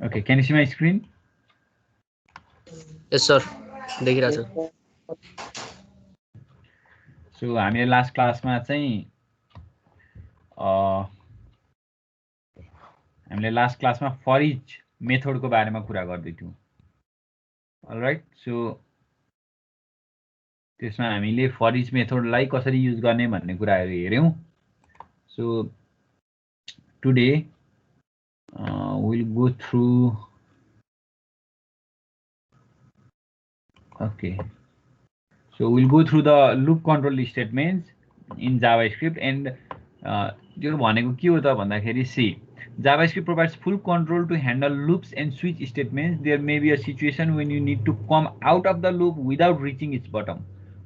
Okay, can you see my screen? Yes, sir. देखिरहेछ। So हामीले last क्लासमा चाहिँ हामीले लास्ट क्लासमा फर इच मेथडको बारेमा कुरा गर्दै थियौं। अलराइट, सो त्यसमा हामीले फर इच मेथडलाई कसरी युज गर्ने भन्ने कुराहरू हेर्यौं। So today we'll go through so we'll go through the loop control statements in JavaScript and यो भनेको के हो त भन्दाखेरि C JavaScript provides full control to handle loops and switch statements. There may be a situation when you need to come out of the loop without reaching its bottom.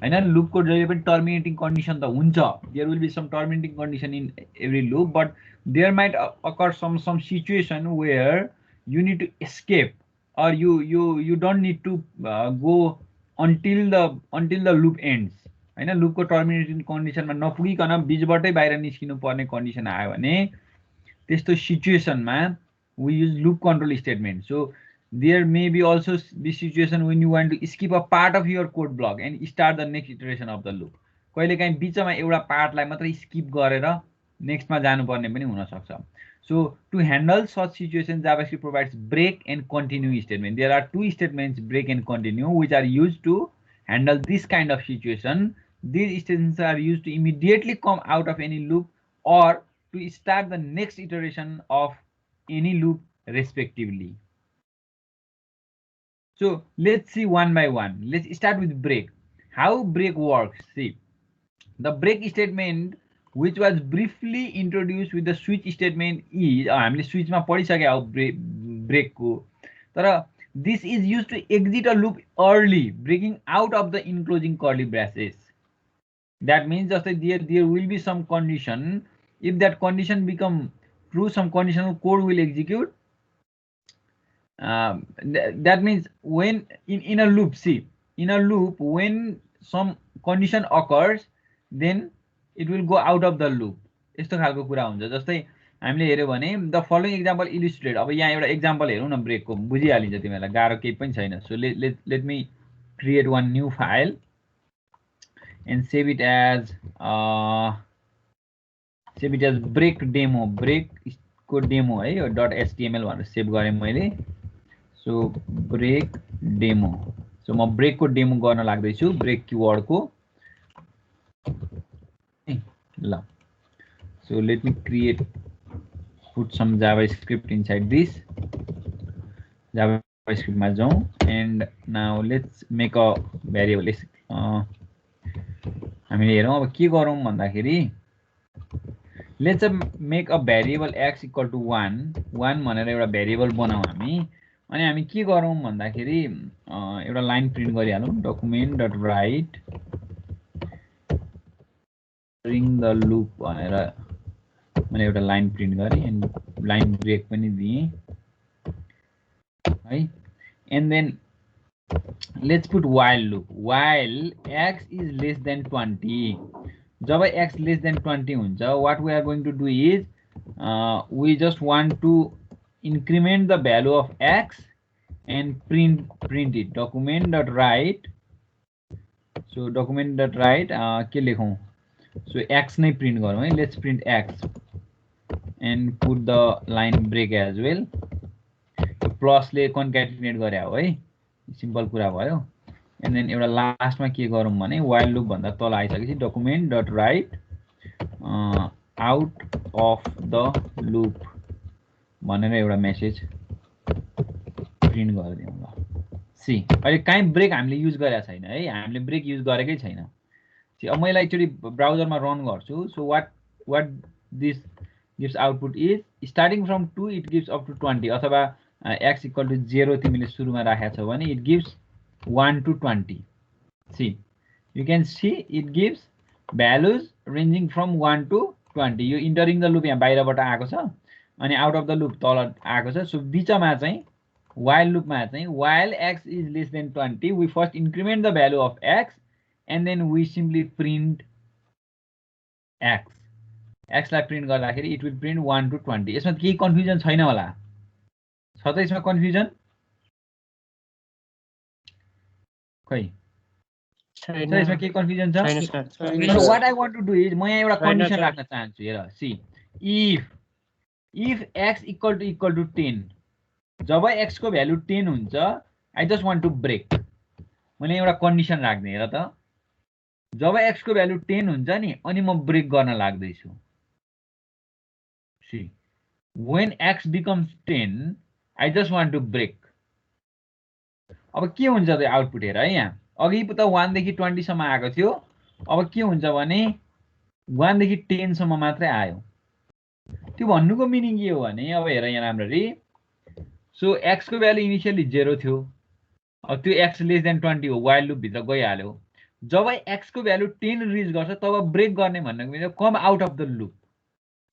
हैन, लुपको जहिले पनि टर्मिनेटिङ condition त हुन्छ, there will be some terminating condition in every loop, but there might occur some situation where you need to escape or you don't need to go until the loop ends. हैन, लुपको टर्मिनेटिङ कन्डिसनमा नपुगिकन बीचबाटै बाहिर निस्किनु पर्ने condition आयो भने त्यस्तो सिचुएसनमा we use loop control statement. So there may be also this situation when you want to skip a part of your code block and start the next iteration of the loop. कहिलेकाहीँ बिचमा एउटा पार्टलाई मात्रै skip गरेर नेक्स्टमा जानुपर्ने पनि हुन सक्छ। So to handle such situations, JavaScript provides break and continue statement. There are two statements, break and continue, which are used to handle this kind of situation. These statements are used to immediately come out of any loop or to start the next iteration of any loop respectively. So let's see one by one. Let's start with break. How break works? See, the break statement which was briefly introduced with the switch statement is हामीले स्विचमा पढिसके हो ब्रेकको, तर this is used to exit a loop early, breaking out of the enclosing curly braces. That means just like there will be some condition. If that condition become true, some conditional code will execute. That means when in a loop, see, in a loop, when some condition occurs, then it will go out of the loop. यस्तो खालको कुरा हुन्छ। जस्तै हामीले हेर्यो भने the following example illustrate, अब यहाँ एउटा एक्जाम्पल हेरौँ न ब्रेकको, बुझिहालिन्छ तिमीहरूलाई, गाह्रो केही पनि छैन। So let me create one new file and save it as break demo, break को डेमो है, यो .html भनेर सेभ गरेँ मैले। सो ब्रेक डेमो, सो म ब्रेकको डेमो गर्न लाग्दैछु, ब्रेक कीवर्डको ल। So let me create put some JavaScript inside this. JavaScript मा जाउँ and now let's make a variable. हामीले हेरौँ अब के गरौँ भन्दाखेरि let's make a variable x equal to 1 भनेर एउटा भेरिएबल बनाऊ हामी। अनि हामी के गरौँ भन्दाखेरि एउटा लाइन प्रिन्ट गरिहालौँ, document dot write during the loop भनेर मैले एउटा लाइन प्रिन्ट गरेँ एन्ड लाइन ब्रेक पनि दिएँ है। And then let's put while loop, while x is less than 20. जब x less than 20 हुन्छ, what we are going to do is we just want to increment the value of x and print it. Document dot write, so document dot write के लेखौँ, so x नै print गरौँ है, let's print x and put the line break as well. प्लसले कन्क्याटिनेट गरे हो है, simple कुरा भयो। एन्ड देन एउटा लास्टमा के गरौँ भने while लुप भन्दा तल आइसकेपछि document dot write out of the loop भनेर एउटा मेसेज प्रिन्ट गरिदिउँ ल। सी, अहिले काहीँ ब्रेक हामीले युज गरेका छैन है, हामीले ब्रेक युज गरेकै छैन। अब मैले एकचोटि ब्राउजरमा रन गर्छु। So what this gives output is starting from 2 it gives up to 20, अथवा x equal to 0 तिमीले सुरुमा राखेको छौ भने it gives 1 to 20. See, you can see it gives values ranging from 1 to 20. यो इन्टरिङ द लुप यहाँ बाहिरबाट आएको छ अनि आउट अफ द लुप तल आएको छ। सो बिचमा चाहिँ while लुपमा चाहिँ while x is less than 20 we first increment the value of x and then we simply print x लाई प्रिन्ट गर्दाखेरि it will print 1 to 20. यसमा केही कन्फ्युजन छैन होला? छ त यसमा कन्फ्युजन खै छैन सर यसमा के कन्फ्युजन छ छैन सर तर what I want to do is म यहाँ एउटा कन्डिसन राख्न चाहन्छु हेर see if x equal to 10 जब x को भ्यालु 10 हुन्छ I just want to break मैले एउटा कन्डिसन राख्ने हेर त जब x को भ्यालु 10 हुन्छ नि अनि म ब्रेक गर्न लाग्दैछु C when x becomes 10 I just want to break अब के हुन्छ त आउटपुट हेर है यहाँ अघि त 1 देखि 20 सम्म आएको थियो अब के हुन्छ भने 1 देखि 10 सम्म मात्रै आयो त्यो भन्नुको मिनिङ के हो भने अब हेर यहाँ राम्ररी सो x को भ्यालु इनिशियली 0 थियो अब त्यो x लेस देन 20 हो व्हाइल लुप भित्र गइहाल्यो जब x को भ्यालु 10 रिच गर्छ तब ब्रेक गर्ने भन्नुको meaning come out of the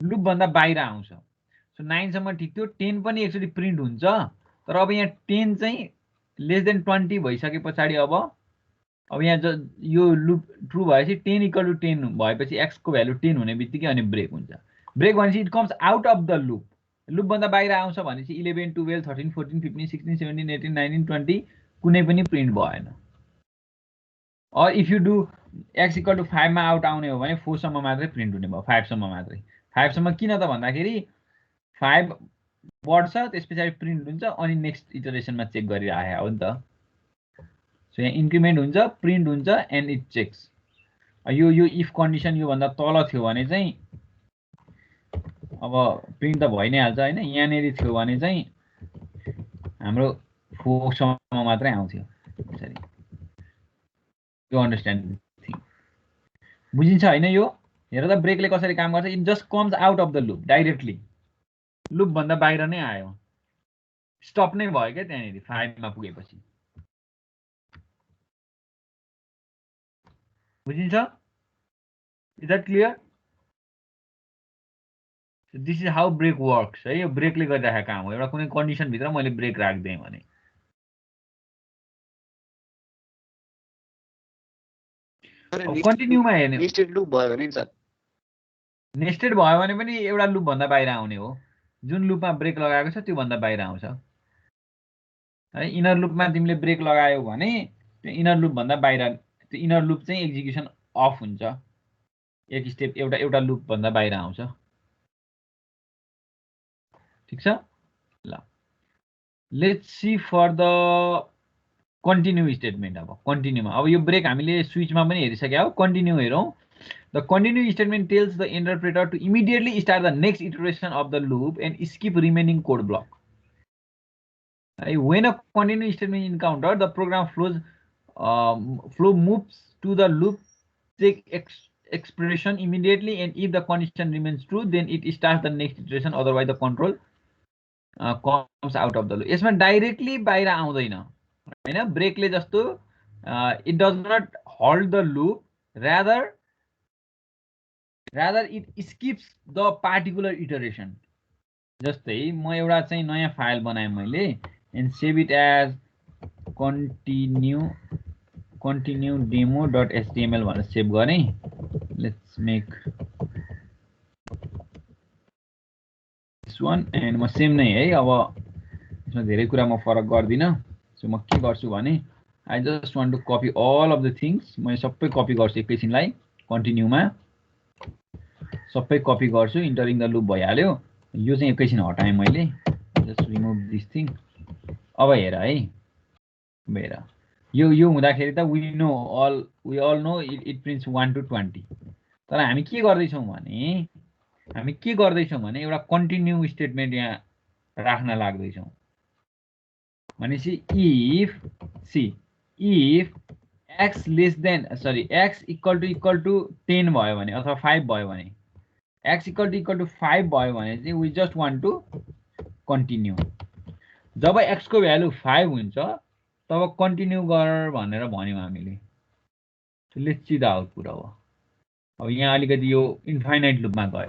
loop भन्दा बाहिर आउँछ सो 9 सम्म ठीक थियो 10 पनि एकचोटि प्रिन्ट हुन्छ तर अब यहाँ 10 चाहिँ लेस देन 20 भइसके पछाडि अब यहाँ यो लुप ट्रु भएपछि 10 इक्वल टु 10 भएपछि x को भ्यालु 10 हुने बित्तिकै अनि ब्रेक हुन्छ ब्रेक भनेपछि it comes out of the loop भन्दा बाहिर आउँछ भनेपछि 11 12 13 14 15 16 17 18 19 20 कुनै पनि प्रिन्ट भएन or if you do x equal to 5 मा आउट आउने हो भने 4 सम्म मात्रै प्रिन्ट हुने भयो 5 सम्म मात्रै 5 सम्म किन त भन्दाखेरि 5 बढ्छ त्यसपछि प्रिन्ट हुन्छ अनि नेक्स्ट इटरेसनमा चेक गरिराखेको हो नि त सो यहाँ इन्क्रिमेन्ट हुन्छ प्रिन्ट हुन्छ एन्ड इट चेक्स यो इफ कन्डिसन यो भन्दा तल थियो भने चाहिँ अब प्रिन्ट त भइ नै हाल्छ हैन यहाँनेरि थियो भने चाहिँ हाम्रो 4 सम्म मात्रै आउँथ्यो यसरी यो अन्डरस्ट्यान्ड थिङ बुझिन्छ हैन यो हेर त ब्रेकले कसरी काम गर्छ it just comes out of the loop directly loop भन्दा बाहिर नै आयो स्टप नै भयो क्या त्यहाँनेरि 5 मा पुगेपछि बुझिन्छ is that clear this is how break works है यो ब्रेकले गरिरहेको काम हो एउटा कुनै कन्डिसन भित्र मैले ब्रेक राख्दै भने कन्टिन्युमा हेर्ने नेस्टेड लुप भयो भने सर नेस्टेड भयो भने पनि एउटा लुप भन्दा बाहिर आउने हो जुन लुपमा ब्रेक लगाएको छ त्यो भन्दा बाहिर आउँछ है इनर लुपमा तिमीले ब्रेक लगायो भने त्यो इनर लुप भन्दा बाहिर त्यो इनर लुप चाहिँ एक्जिक्युसन अफ हुन्छ एक स्टेप एउटा लुप भन्दा बाहिर आउँछ ठीक छ ल let's see for the continue statement अब कन्टिन्यूमा अब यो ब्रेक हामीले स्विचमा पनि हेरिसक्या हो कन्टिन्यू हेरौँ the continue statement tells the interpreter to immediately start the next iteration of the loop and skip remaining code block when a continuous statement encountered the program flow moves to the loop check expression immediately and if the condition remains true then it starts the next iteration otherwise the control comes out of the loop यसमा directly बाहिर आउँदैन हैन ब्रेकले जस्तो it does not halt the loop rather it skips the particular iteration जस्तै म एउटा चाहिँ नयाँ फाइल बनाएँ मैले and save it as continue demo.html भनेर सेभ गरेँ let's make this one and म सेम नै है अब यसमा धेरै कुरा म फरक गर्दिन सो म के गर्छु भने I just want to copy all of the things म सबै कपी गर्छु एकैछिनलाई कन्टिन्युमा सबै कपी गर्छु इन्टरिङ द लुप भइहाल्यो यो चाहिँ एकैछिन हटाएँ मैले जस्ट रिमुभ दिस थिङ अब हेर है अब हेर यो हुँदाखेरि त we all know it prints 1 to 20 तर हामी के गर्दैछौँ भने एउटा कन्टिन्यू स्टेटमेन्ट यहाँ राख्न लाग्दैछौँ भनेपछि इफ x इक्वल टु 10 भयो भने अथवा 5 भयो भने x इक्वल टु 5 भयो भने चाहिँ we just want to continue जब x को भ्यालु 5 हुन्छ तब कन्टिन्यू गर भनेर भन्यौँ हामीले लेट्स सी द आउटपुट अब यहाँ अलिकति यो इन्फाइनाइट लुपमा गयो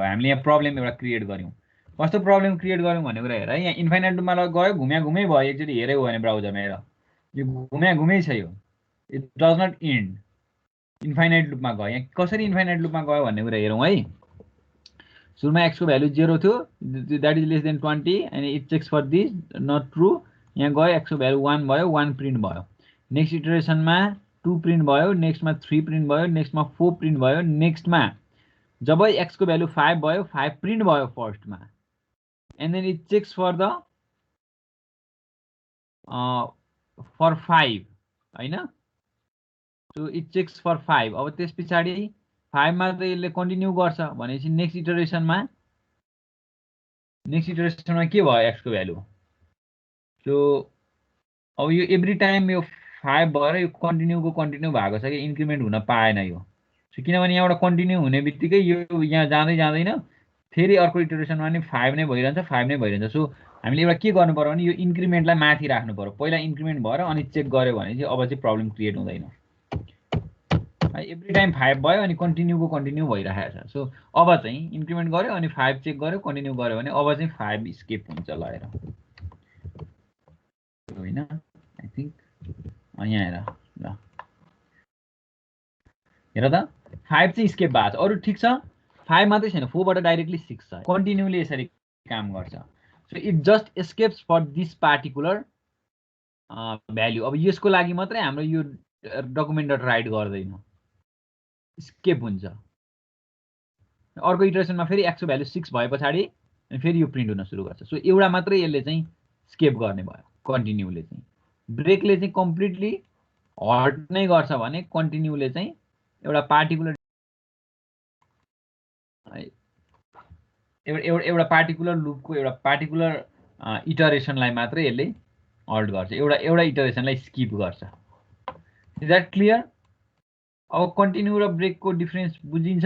हामीले यहाँ प्रब्लम एउटा क्रिएट गर्यौँ कस्तो प्रब्लम क्रिएट गर्यौँ भन्ने कुरा हेर यहाँ इन्फाइनाइट लुपमा गयो घुम्या भयो एकचोटि हेऱ्यौ भने ब्राउजरमा हेर यो घुम्या छ यो it does not end infinite लुपमा गयो यहाँ कसरी इन्फाइनाइट लुपमा गयो भन्ने कुरा हेरौँ है सुरुमा x को भ्यालु 0 थियो, that is less than 20 and it checks for this not true. यहाँ गयो x को भ्यालु 1 भयो, 1 प्रिन्ट भयो। नेक्स्ट इटरेसनमा 2 प्रिन्ट भयो, नेक्स्टमा 3 प्रिन्ट भयो, नेक्स्टमा 4 प्रिन्ट भयो, नेक्स्टमा जब x को भ्यालु 5 भयो, 5 प्रिन्ट भयो फर्स्टमा, and then it checks for the for 5 हैन। So it checks for 5। अब त्यस पछाडि 5 मा त यसले कन्टिन्यू गर्छ भनेपछि नेक्स्ट इटरेसनमा के भयो x को भ्यालु। सो अब यो एभ्री टाइम यो 5 भएर यो कन्टिन्यू भएको छ कि इन्क्रिमेन्ट हुन पाएन यो। सो किनभने यहाँबाट कन्टिन्यू हुने बित्तिकै यो यहाँ जाँदै जाँदैन, फेरि अर्को इटरेसनमा नि 5 नै भइरहन्छ, 5 नै भइरहन्छ। सो हामीले एउटा के गर्नु पर्यो भने यो इन्क्रिमेन्टलाई माथि राख्नु पर्यो। पहिला इन्क्रिमेन्ट भएर अनि चेक गर्यो भने चाहिँ अब चाहिँ प्रब्लम क्रिएट हुँदैन। एभ्री टाइम 5 भयो अनि कन्टिन्यू भइरहेको छ। सो अब चाहिँ इन्क्रिमेन्ट गर्यो अनि 5 चेक गर्यो, कन्टिन्यू गर्यो भने अब चाहिँ 5 स्किप हुन्छ ल हेर होइन। आई थिङ्क यहाँ हेर ल हेर त 5 चाहिँ स्केप भएको छ, अरू ठिक छ। 5 मात्रै छैन, 4 बाट डाइरेक्टली 6 छ। कन्टिन्यूले यसरी काम गर्छ। So it just escapes for this particular value. अब यसको लागि मात्रै हाम्रो यो डकुमेन्ट डट राइट गर्दैन, स्केप हुन्छ। अर्को इटरेसनमा फेरि x को भ्यालु 6 भए पछाडि फेरि यो प्रिन्ट हुन सुरु गर्छ। सो एउटा मात्रै यसले चाहिँ स्केप गर्ने भयो कन्टिन्यूले चाहिँ। ब्रेकले चाहिँ कम्प्लिटली हल्ट नै गर्छ भने कन्टिन्यूले चाहिँ एउटा पार्टिकुलर एउटा पार्टिकुलर लुपको एउटा पार्टिकुलर इटरेसनलाई मात्रै यसले हल्ट गर्छ, एउटा इटरेसनलाई स्किप गर्छ। Is that clear? अब कन्टिन्यू र ब्रेकको डिफरेन्स बुझिन्छ?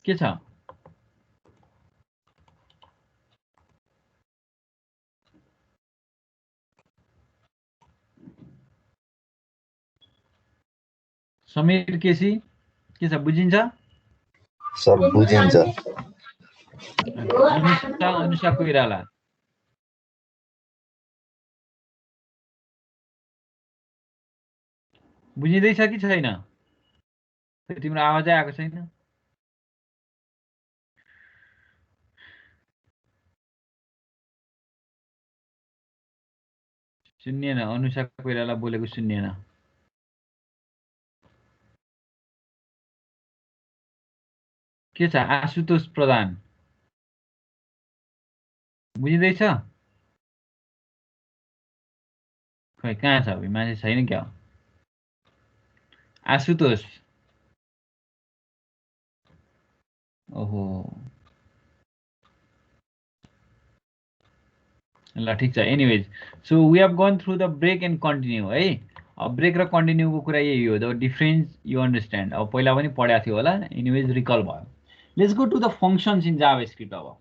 के छ? समीर केसी के छ, बुझिन्छ? सर बुझिन्छ। अनुषा कोइराला बुझिँदैछ कि छैन? तिम्रो आवाजै आएको छैन। सुनिएन, अनुषा कोइराला बोलेको सुनिएन। के छ आशुतोष प्रधान, बुझिँदैछ? खै कहाँ छ अभी, मान्छे छैन क्या? आशुतोष, ओहो ल ठिक छ। Anyways, so we have gone through the break and continue है। अब ब्रेक र कन्टिन्यूको कुरा यही हो, द डिफरेन्स यु अन्डरस्ट्यान्ड। अब पहिला पनि पढाएको थियो होला, एनिवेज रिकल भयो। Let's go to the functions in JavaScript. अब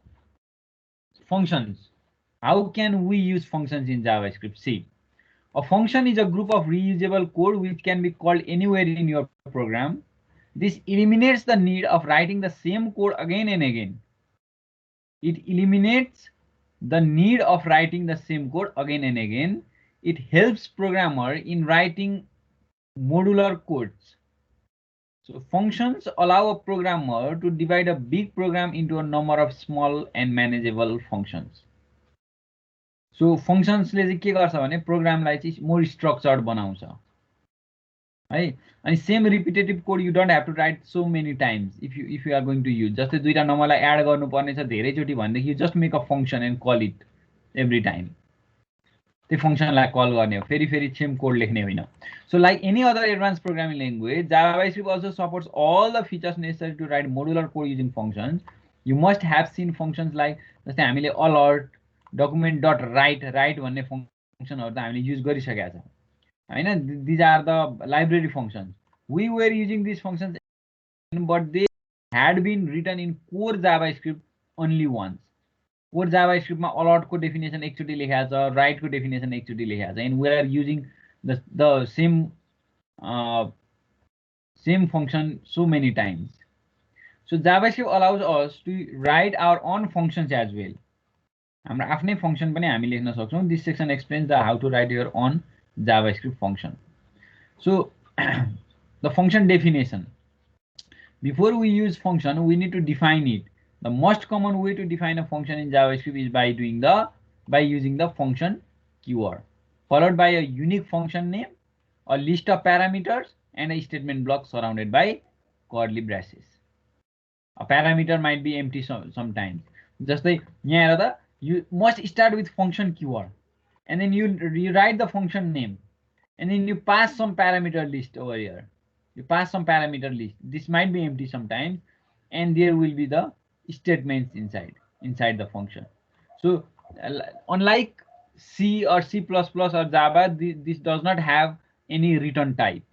functions, how can we use functions in JavaScript? See, a function is a group of reusable code which can be called anywhere in your program. This eliminates the need of writing the same code again and again. It eliminates the need of writing the same code again and again. It helps programmer in writing modular codes. So functions allow a programmer to divide a big program into a number of small and manageable functions. So functionsले चाहिँ के गर्छ भने प्रोग्रामलाई चाहिँ more structured बनाउँछ है। अनि same repetitive code you don't have to write so many times if you are going to use. जस्तै दुईटा नम्बरलाई एड गर्नुपर्ने छ धेरैचोटि भनेदेखि you just make a function and call it every time. त्यो फङ्सनलाई कल गर्ने हो, फेरि फेरि सेम कोड लेख्ने होइन। So like any other advance programming language, JavaScript also supports all the features necessary to write modular code using functions. You must have seen functions like जस्तै हामीले alert, document dot write भन्ने फङ्सनहरू त हामीले use गरिसकेका छौँ हैन। These are the library functions. We were using this functions but they had been written in core JavaScript only once. Core जाभास्क्रिप्टमा अलर्टको डेफिनेसन एकचोटि लेखाएको छ, राइटको डेफिनेसन एकचोटि लेखाएको छ, and we are using the same function so many times. So JavaScript allows us to write our own functions as well. हाम्रो आफ्नै फंक्शन पनि हामी लेख्न सक्छौं। This section explains the how to write your own JavaScript function. So the function definition. before we use function, we need to define it. The most common way to define a function in JavaScript is by using the function keyword, followed by a unique function name, a list of parameters, and a statement block surrounded by curly braces. A parameter might be empty sometimes. Just like you must start with function keyword, and then you rewrite the function name, and then you pass some parameter list over here. You pass some parameter list. This might be empty sometimes, and there will be the statements inside the function. So unlike C or C++ or Java, this does not have any return type.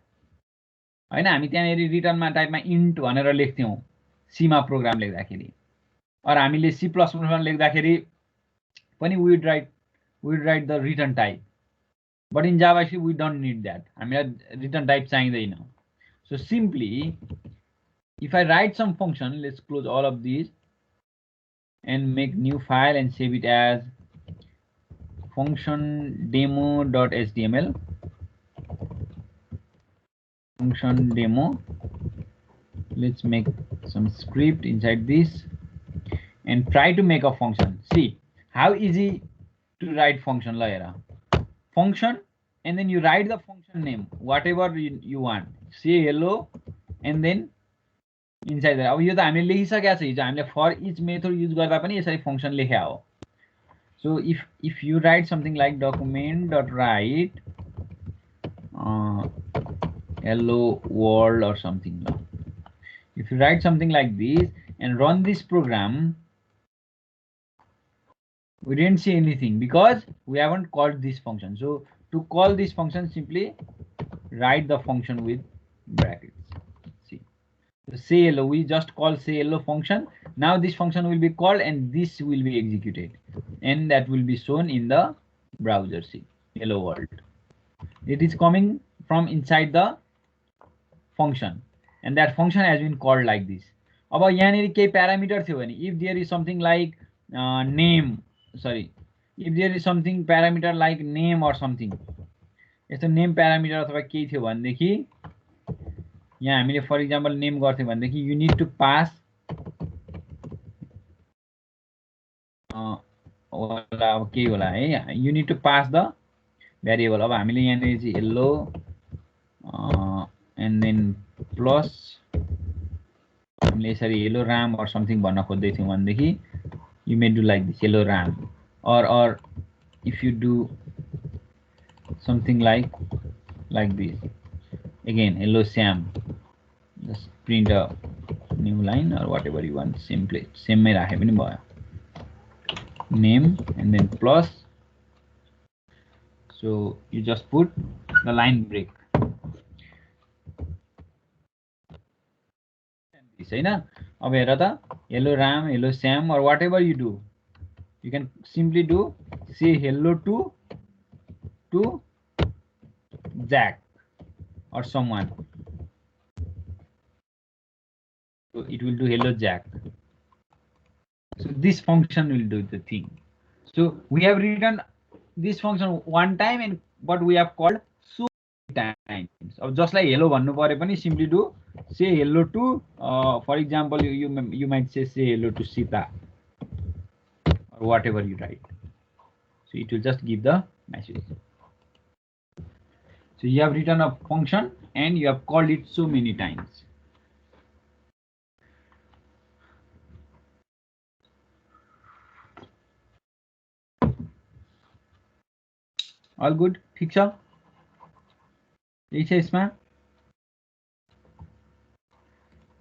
हैन, हामी त्यहाँनेरि रिटर्नमा टाइपमा int भनेर लेख्थ्यौं सीमा programme लेख्दाखेरि, और हामीले C++ मा लेख्दाखेरि पनि we would write the return type. But in JavaScript we don't need that. हामीलाई return type चाहिँदैन. So simply, if I write some function, let's close all of these and make new file and save it as function demo.html. Function demo. Let's make some script inside this and try to make a function. See how easy to write function. Function, and then you write the function name, whatever you want. Say hello, and then inside that. अब यो त हामीले लेखिसकेका छ, हिजो हामीले for each method use गर्दा पनि यसरी function लेख्या हो. So if you write something like document.write hello world or something, if you write something like this and run this program, we didn't see anything because we haven't called this function. So to call this function, simply write the function with brackets. See, so say hello, we just call say hello function. Now this function will be called and this will be executed, and that will be shown in the browser. See, hello world. It is coming from inside the function, and that function has been called like this. अब यहाँनेरि केही parameter थियो भने, if there is something like name, sorry, if there is something parameter like name or something, यस्तो name parameter अथवा केही थियो भनेदेखि यहाँ हामीले for example name गर्थ्यौं भनेदेखि you need to pass अब के होला है, you need to pass the variable. अब हामीले यहाँनेरि चाहिँ hello and then plus हामीले यसरी hello ram or something भन्न खोज्दै थियौं भनेदेखि you may do like this, hello ram, or if you do something like this, again hello Sam, just print a new line or whatever you want, simply same may राखे पनि भयो, name and then plus. So you just put the line break. अब हेर त, hello Ram, hello Sam, or whatever you do, you can simply do say hello to Jack or someone. So it will do hello Jack. So this function will do the thing. So we have written this function one time, but we have called so many times. Just like hello भन्नु परे पनि simply do say hello to for example you might say hello to Sita or whatever you write. So it will just give the message. So you have written a function and you have called it so many times. All good? ठिक छ? यही छ यसमा.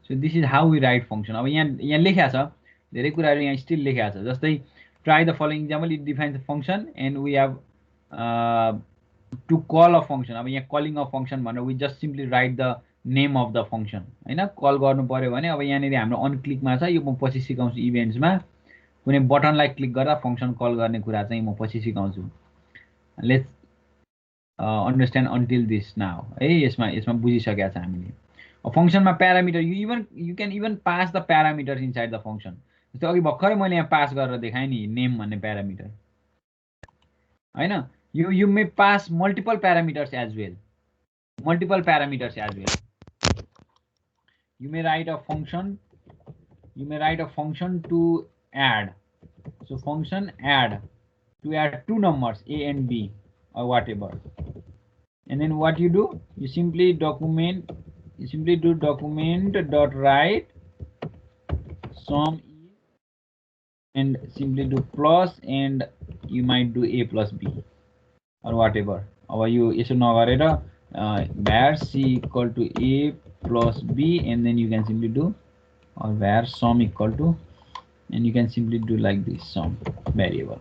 So this is how we write function. अब यहाँ लेखेको छ, धेरै कुराहरु यहाँ स्टिल लेखेको छ. जस्तै try the following example, it defines the function and we have to call a function. अब यहाँ calling a function भनेर we just simply write the name of the function, हैन. कल गर्नु पर्यो भने अब यहाँनेरि हाम्रो अन क्लिकमा छ, यो म पछि सिकाउँछु इभेन्ट्समा. कुनै बटनलाई क्लिक गर्दा फंक्शन कल गर्ने कुरा चाहिँ म पछि सिकाउँछु. Let's understand until this now. है, यसमा बुझिसकेका छ हामीले. A function मा parameter, you can even pass the parameters inside the function. जस्तै अघि भर्खरै मैले यहाँ पास गरेर देखाएँ नि name भन्ने parameter, हैन. You may pass multiple parameters as well. you may write a function to add. So function add, to add two numbers a and b or whatever. And then what you do, you simply do document dot write sum is, and simply do plus, and you might do a plus b or whatever. Or you यसो नगरेर var c equal to a plus b, and then you can simply do, or var sum equal to, and you can simply do like this sum variable.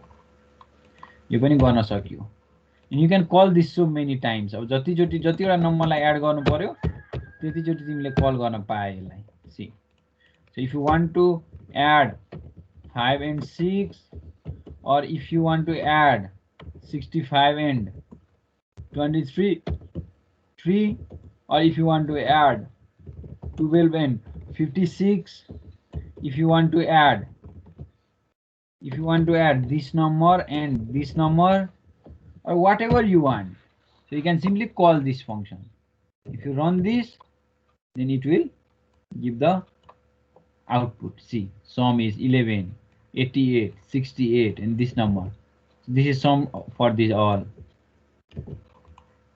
यो पनि गर्न सक्यो. And you can call this so many times. अब जतिवटा नम्बरलाई add गर्नु पर्यो त्यतिचोटि तिमीले call गर्न पाए यसलाई. See, so if you want to add 5 and 6, or if you want to add 65 and 23, 3, or if you want to add 12 and 56, if you want to add this number and this number, or whatever you want, so you can simply call this function. If you run this, then it will give the output. See, sum is 11, 88, 68, and this number. So this is sum for this all.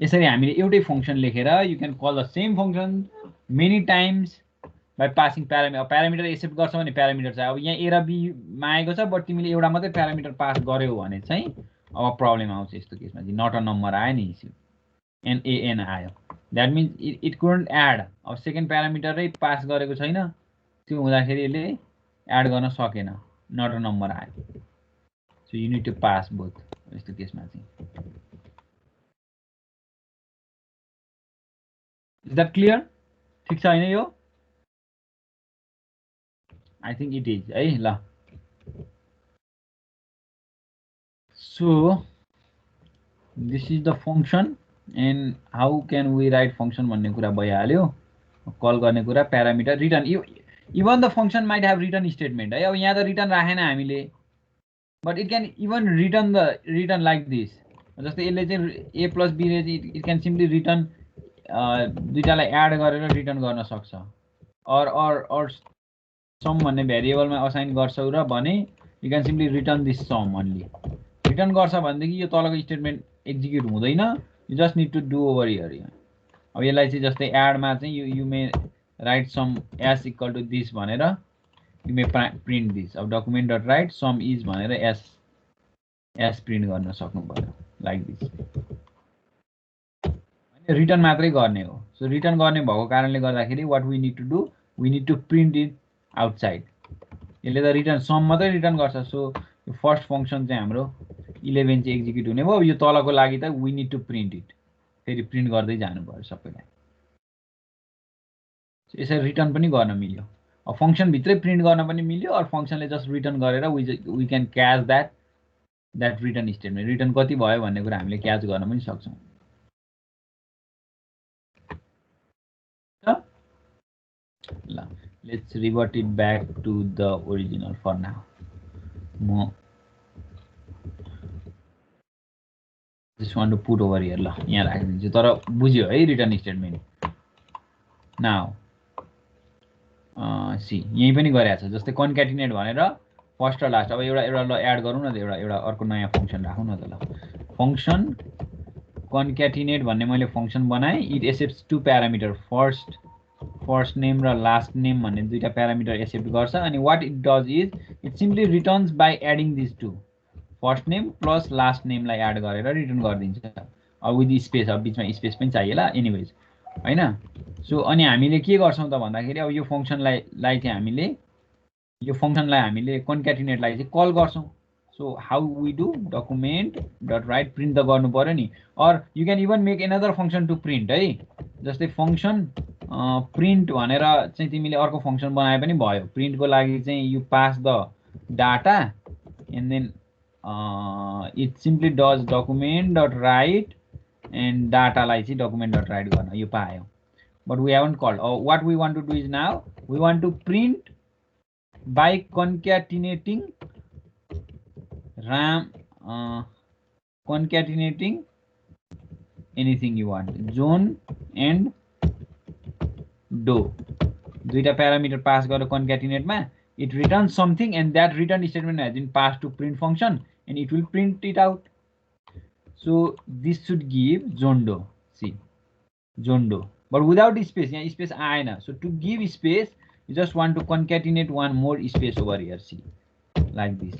यसरी हामीले एउटै function लेखेर you can call the same function many times by passing parameter. Parameter accept गर्छ भने parameter चाहिँ अब यहाँ a र b मा आएको छ, बट तिमीले एउटा मात्रै parameter पास गर्यौ भने चाहिँ अब प्रब्लम आउँछ. यस्तो केसमा चाहिँ नट अ नम्बर आयो नि, एन ए एन आयो. That means it couldn't add. अब सेकेन्ड प्यारामिटरै पास गरेको छैन, त्यो हुँदाखेरि यसले एड गर्न सकेन, नट अ नम्बर आयो. So you need to pass both. यस्तो केसमा चाहिँ इज द्याट क्लियर? ठिक छ हैन यो? आई थिंक इट इज है. ल so this is the function, and how can we write function भन्ने कुरा भइहाल्यो. कल गर्ने कुरा, parameter, return. Even the function might have return statement है. अब यहाँ त रिटर्न राखेन हामीले, but it can even return like this. जस्तै यसले चाहिँ ए प्लस बी ले इट क्यान सिम्पली रिटर्न दुईटालाई एड गरेर रिटर्न गर्न सक्छ. और सम भन्ने भेरिएबलमा असाइन गर्छौ र भने you can simply return this sum only. Return गर्छ भनेदेखि यो तलको स्टेटमेन्ट एक्जिक्युट हुँदैन. You just need to do over here. अब यसलाई चाहिँ जस्तै एडमा चाहिँ you may write sum is equal to this भनेर यु मे प्रिन्ट दिस. अब document dot write sum is भनेर एस प्रिन्ट गर्न सक्नु पर्यो लाइक दिस. रिटर्न मात्रै गर्ने हो. सो रिटर्न गर्ने भएको कारणले गर्दाखेरि what we need to do, we need to print it outside. यसले त रिटर्न सम मात्रै रिटर्न गर्छ. सो यो फर्स्ट फंक्शन चाहिँ हाम्रो 11 चाहिँ एक्जिक्युट हुने भयो. यो तलको लागि त we need to print it. फेरि प्रिन्ट गर्दै जानु पर्यो सबैलाई. यसरी रिटर्न पनि गर्न मिल्यो. अब फंक्शन भित्रै प्रिन्ट गर्न पनि मिल्यो, और फंक्शनले जस्ट रिटर्न गरेर we can catch that return statement. Return कति भयो भन्ने कुरा हामीले क्याच गर्न पनि सक्छौँ. ल let's revert it back to the original for now. म just want to put over here. ल यहाँ राखिदिन्छु, तर बुझ्यो है रिटर्न स्टेटमेन्ट. नाउ सी यही पनि गरेको छ. जस्तै कन्क्याटिनेट भनेर फर्स्ट र लास्ट. अब एउटा ल एड गरौँ न त, एउटा अर्को नयाँ फंक्शन राखौँ न त. ल फंक्शन कन्क्याटिनेट भन्ने मैले फंक्शन बनाएँ. It accepts two parameter, first name र लास्ट नेम भन्ने दुईटा प्यारामिटर एक्सेप्ट गर्छ. अनि what it does is it simply returns by adding this two, first name plus last नेमलाई एड गरेर रिटर्न गरिदिन्छ. अब विथ स्पेस, अब बिचमा स्पेस पनि चाहिएला एनिवेज हैन. सो अनि हामीले के गर्छौं त भन्दाखेरि अब यो फंक्शनलाई चाहिँ हामीले कन्क्याटिनेटलाई चाहिँ कल गर्छौं. So how we do, document dot write print त गर्नु पर्यो नि. और you can even make another function to print है. जस्तै फंक्शन प्रिन्ट भनेर चाहिँ तिमीले अर्को फंक्शन बनाए पनि भयो. प्रिन्टको लागि चाहिँ you pass the data and then it simply does document dot write, and डाटालाई चाहिँ डकुमेन्ट डट राइट गर्न यो पायो. But we haven't called. What we want to do is now we want to print by concatenating concatenating anything you want, zone and do. दुईटा parameter pass गरेर कन्क्याटिनेटमा it returns something and that return statement has been passed to print function and it will print it out. So this should give Zondo. See, Zondo, but without space. Yeah, space आएन. So to give space, you just want to concatenate one more space over here. See, like this.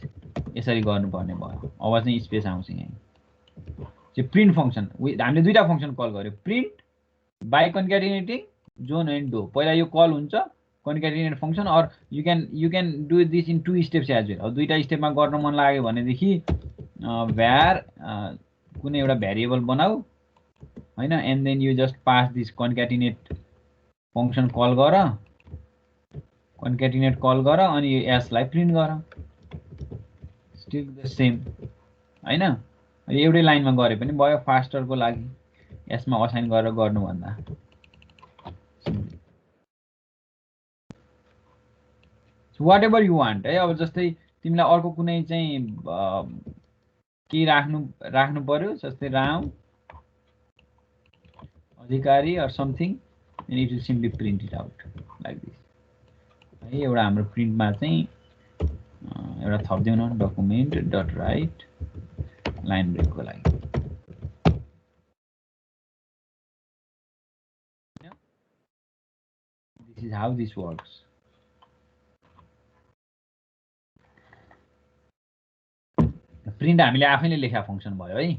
यसरी गर्नुपर्ने भयो. अब चाहिँ space आउँछ यहाँ. चाहिँ print function हामीले दुईटा फंक्शन कल गर्यो. प्रिन्ट बाइ कन्क्याटिनेटिङ जोन एन्ड डो. पहिला यो कल हुन्छ concatenate function, or you can do this in 2 steps as well. अब दुईटा स्टेपमा गर्न मन लाग्यो भनेदेखि var कुनै एउटा भेरिएबल बनाऊ हैन, and then you just pass this concatenate function call गर, concatenate कल गर अनि s लाई प्रिन्ट गर. Still the same हैन. एउटै लाइनमा गरे पनि भयो फास्टर को लागि. s मा असाइन गरेर गर्नु भन्दा. So whatever you want है. अब जस्तै तिमीलाई अर्को कुनै चाहिँ के राख्नु पर्यो, जस्तै राम अधिकारी or something, and it will simply print it out like this. है एउटा हाम्रो प्रिन्टमा चाहिँ एउटा थप्दियौ न, डकुमेन्ट डट राइट लाइन ब्रेकको लागि. This is how this works. Print हामीले आफैले लेखा फंक्शन भयो है.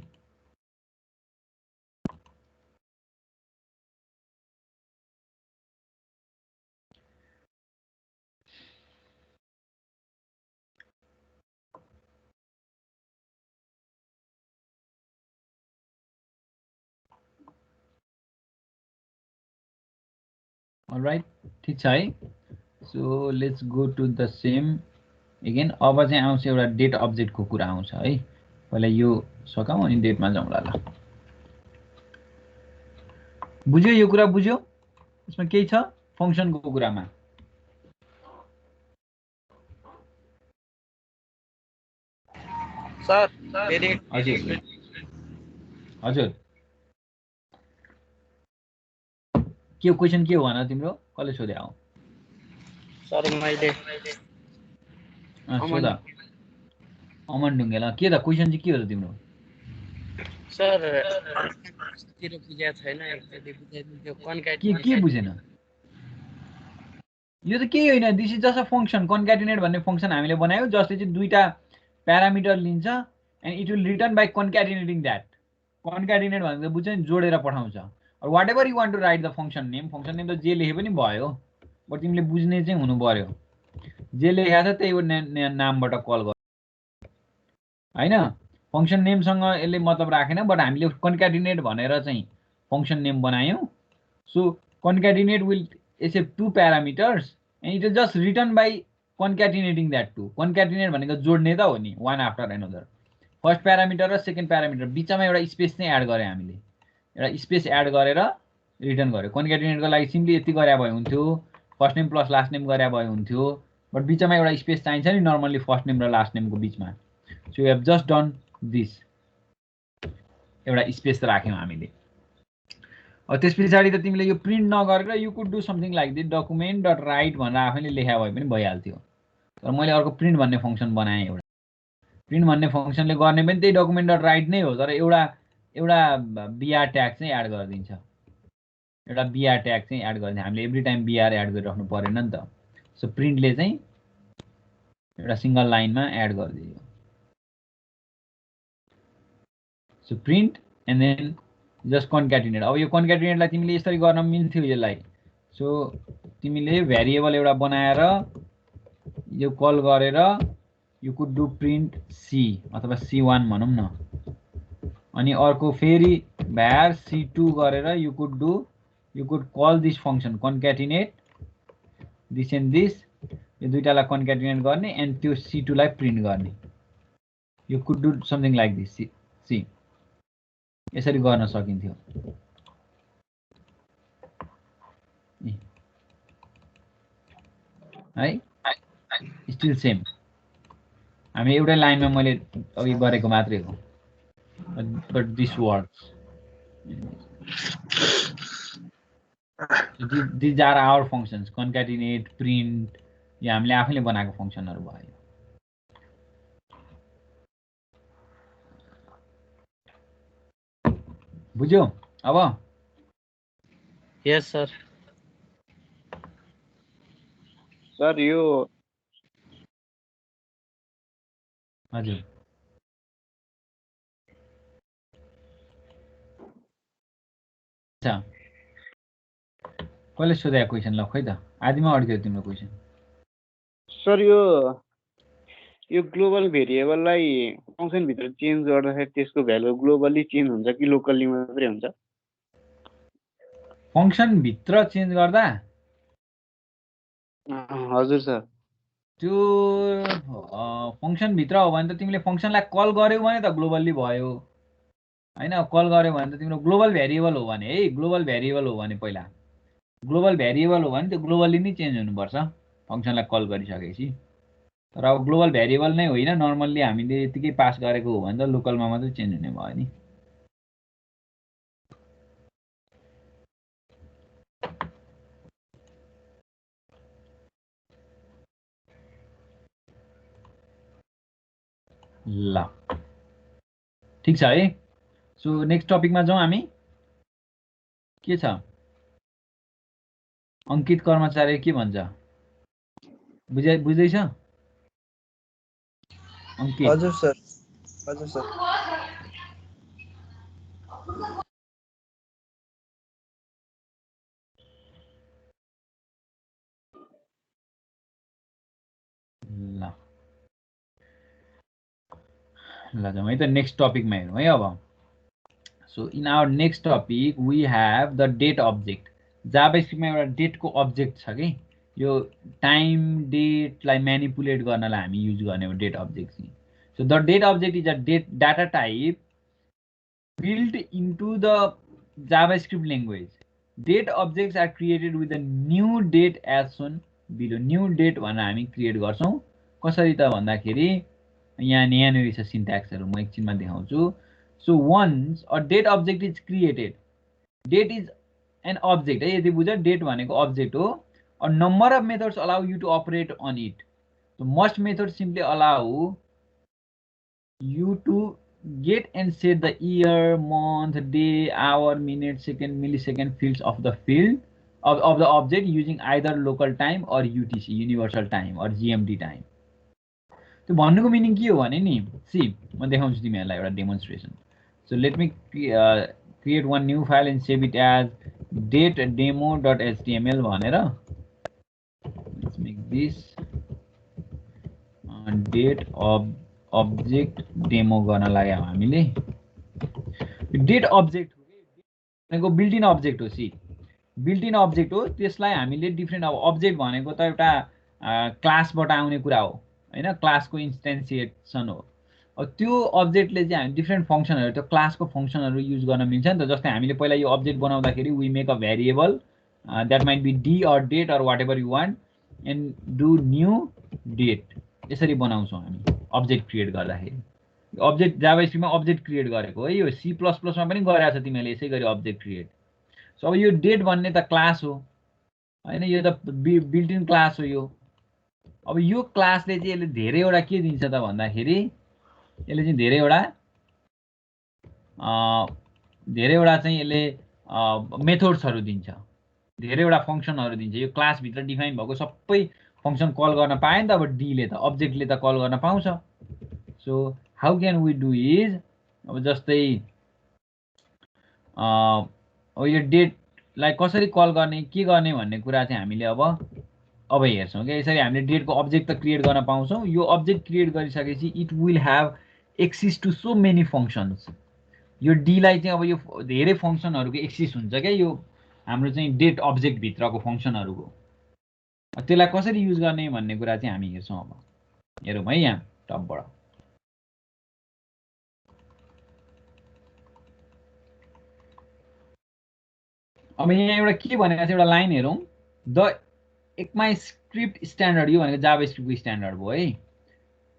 All right, ठीक छ है. So let's go to the same again. अब चाहिँ आउँछ एउटा डेट अब्जेक्ट को कुरा आउँछ है. पहिला यो सकाऊ अनि डेटमा जाउँला. ल बुझ्यो, यो कुरा बुझ्यो. यसमा केही छ फंक्शन को कुरामा? सर हजुर हजुर के क्वेशन के हो भन तिम्रो? कसले सोध्या हो? सर मैले सोधा. अमन ढुङ्गेला. के त क्वेशन चाहिँ के हो त तिम्रो? सर तिर बुझ्या छैन, एकचोटी बुझाइदिन्थ्यो. कन्क्याटिनेट के बुझेन? यो त केही होइन. This is just a function. Concatenate भन्ने फंक्शन हामीले बनायौ, जसले चाहिँ दुईटा प्यारामिटर लिन्छ and it will return by concatenating that. Concatenate भनेको बुझ्छ नि, जोडेर पठाउँछ. और whatever you want to write the function name त जे लेखे पनि भयो, बट तिमीले बुझ्ने चाहिँ हुनु पर्यो. जे लेखा छ त्यही नामबाट कल गर हैन. फंक्शन नेमसँग यसले मतलब राखेन, बट हामीले कन्क्याटिनेट भनेर चाहिँ फंक्शन नेम बनायौं. So concatenate will accept 2 parameters and it will just return by concatenating that 2. Concatenate भनेको जोड्ने त हो नि, one after another. First parameter र सेकेन्ड प्यारामिटर बिचमा एउटा स्पेस चाहिँ एड गरे हामीले. एउटा स्पेस एड गरेर रिटर्न गर्यो. कन्क्याटिनेटको लागि सिम्पली यति गरे भए हुन्थ्यो, first name plus last name गरे भए हुन्थ्यो, बट बिचमा एउटा स्पेस चाहिन्छ नि नर्मली फर्स्ट नेम र लास्ट नेमको बिचमा. So you have just done this. एउटा स्पेस राख्यौं हामीले. अब त्यस पछाडि त तिमीले यो प्रिन्ट नगरेर you could do something like this, document dot right भनेर आफैले लेखा भए पनि भइहाल्थ्यो. तर मैले अर्को प्रिन्ट भन्ने फंक्शन बनाएँ. एउटा प्रिन्ट भन्ने फंक्शनले गर्ने पनि त्यही डकुमेन्ट डट राइट नै हो, तर एउटा बीआर ट्याग चाहिँ एड गरिदिन्छ. एउटा बीआर ट्याग चाहिँ एड गरिदिन्छ. हामीले एभ्री टाइम बीआर एड गरिराख्नु परेन नि त. सो प्रिन्टले चाहिँ एउटा सिंगल लाइनमा एड गरिदियो. So print and then just concatenate. अब यो कन्क्याटिनेटलाई तिमीले यसरी गर्न मिल्थ्यो यसलाई. सो तिमीले भेरिएबल एउटा बनाएर यो कल गरेर you could do print C अथवा c1 भनौं न, अनि अर्को फेरि var c2 गरेर you could call this function concatenate this and this. यो दुईटालाई कन्क्याटिनेट गर्ने एन्ड त्यो c2 लाई प्रिन्ट गर्ने. You could do something like this. See यसरी गर्न सकिन्थ्यो है. Still same. हामी एउटै लाइनमा मैले अघि गरेको मात्रै हो, but this works. These are our functions, concatenate, print, यो हामीले आफैले बनाएको फंक्सनहरु भयो। बुझ्यो अब? यस सर। सर यो हजुर अच्छा कसले सोधेको क्वेशन ल खोइ त आदिमा अड्क्यो तिम्रो क्वेशन। सर यो ग्लोबल भेरिएबललाई फंक्सन भित्र चेन्ज गर्दाखेरि त्यसको भ्यालु ग्लोबली चेन्ज हुन्छ कि लोकली मात्रै हुन्छ? फंक्सन भित्र चेन्ज गर्दा हजुर सर। त्यो फंक्सन भित्र हो भने त तिमीले फंक्सनलाई कल गर्यौ भने त ग्लोबली भयो हैन। कल गर्यौ भने त तिम्रो ग्लोबल भेरिएबल हो भने है, ग्लोबल भेरिएबल हो भने पहिला ग्लोबल भेरिएबल हो भने त्यो ग्लोबली नै चेन्ज हुनुपर्छ फंक्सनलाई कल गरिसकेपछि। तर अब ग्लोबल भेरिएबल नै होइन, नर्मल्ली हामीले यतिकै पास गरेको हो भने त लोकलमा मात्रै चेन्ज हुने भयो नि। ल ठीक छ है। सो नेक्स्ट टपिकमा जाउँ हामी। के छ अंकित कर्मचारी के भन्छ? बुझ्दैछ अंकित? हजुर सर। हजुर सर। ल जाउँ है त नेक्स्ट टपिकमा हेरौँ है अब। So in our next topic we have the date object. जाभास्क्रिप्टमा एउटा डेटको अब्जेक्ट छ कि यो टाइम डेटलाई म्यानिपुलेट गर्नलाई हामी युज गर्ने हो डेट अब्जेक्ट चाहिँ। So the date object is a data type built into the JavaScript language. Date objects are created with a new date as shown below. New date भनेर हामी create गर्छौं। कसरी त भन्दाखेरि यहाँनिर छ सिन्ट्याक्सहरु, म एकछिनमा देखाउँछु। So once a date object is created, date is an object है, यदि बुझ्यो डेट भनेको अब्जेक्ट हो। A number of methods allow you to operate on it. So most methods simply allow you to get and set the year, month, day, hour, minute, second, millisecond fields of the field of the object using either local time or UTC, universal time or GMT time. त्यो भन्नुको meaning के हो भने नि, C म देखाउँछु तिमीहरुलाई एउटा demonstration. So let me create one new file and save it as datedemo.html भनेर। Let's make this date of object demo गर्न लाग्यो हामीले। डेट अब्जेक्ट भनेको बिल्ट इन अब्जेक्ट हो। सी बिल्ट इन अब्जेक्ट हो, त्यसलाई हामीले डिफरेन्ट, अब अब्जेक्ट भनेको त एउटा क्लासबाट आउने कुरा हो हैन, क्लासको इन्स्टेन्सिएसन हो। अब त्यो अब्जेक्टले चाहिँ हामी डिफरेन्ट फंक्सनहरु, त्यो क्लासको फंक्सनहरु युज गर्न मिल्छ नि त। जस्तै हामीले पहिला यो अब्जेक्ट बनाउँदाखेरि we make a variable that might be D or date or whatever you want and do new date, यसरी बनाउँछौं हामी अब्जेक्ट क्रिएट गर्दाखेरि। अब्जेक्ट जाभास्क्रिप्टमा अब्जेक्ट क्रिएट गरेको है, यो सी प्लस प्लसमा पनि गरेछ तिमीले यसै गरी अब्जेक्ट क्रिएट। सो अब यो डेट भन्ने त क्लास हो हैन, यो त बिल्ट इन क्लास हो यो। अब यो क्लासले चाहिँ यसले धेरैवटा के दिन्छ त भन्दाखेरि यसले चाहिँ धेरैवटा चाहिँ यसले मेथड्सहरु दिन्छ, धेरैवटा फंक्सनहरु दिन्छ। यो क्लास भित्र डिफाइन भएको सबै फंक्सन कल गर्न पाए नि त। अब डी ले त अब्जेक्टले त कल गर्न पाउँछ। So how can we do is, अब जस्तै अब यो डेटलाई कसरी कल गर्ने के गर्ने भन्ने कुरा चाहिँ हामीले अब हेर्छौं के। यसरी हामीले डेटको अब्जेक्ट त क्रिएट गर्न पाउँछौं। यो अब्जेक्ट क्रिएट गरिसकेपछि it will have access to so many functions. यो डी लाई चाहिँ अब यो धेरै फंक्सनहरुको एक्सेस हुन्छ के, यो हाम्रो चाहिँ डेट अब्जेक्ट भित्रको फंक्सनहरुको। त्यसलाई कसरी युज गर्ने भन्ने कुरा चाहिँ हामी हेर्छौं। अब हेरौँ है यहाँ टपबाट। अब यहाँ एउटा के भनेको छ एउटा लाइन हेरौँ। द ECMAScript स्ट्यान्डर्ड, यो भनेको जाभास्क्रिप्टको स्ट्यान्डर्ड भयो है।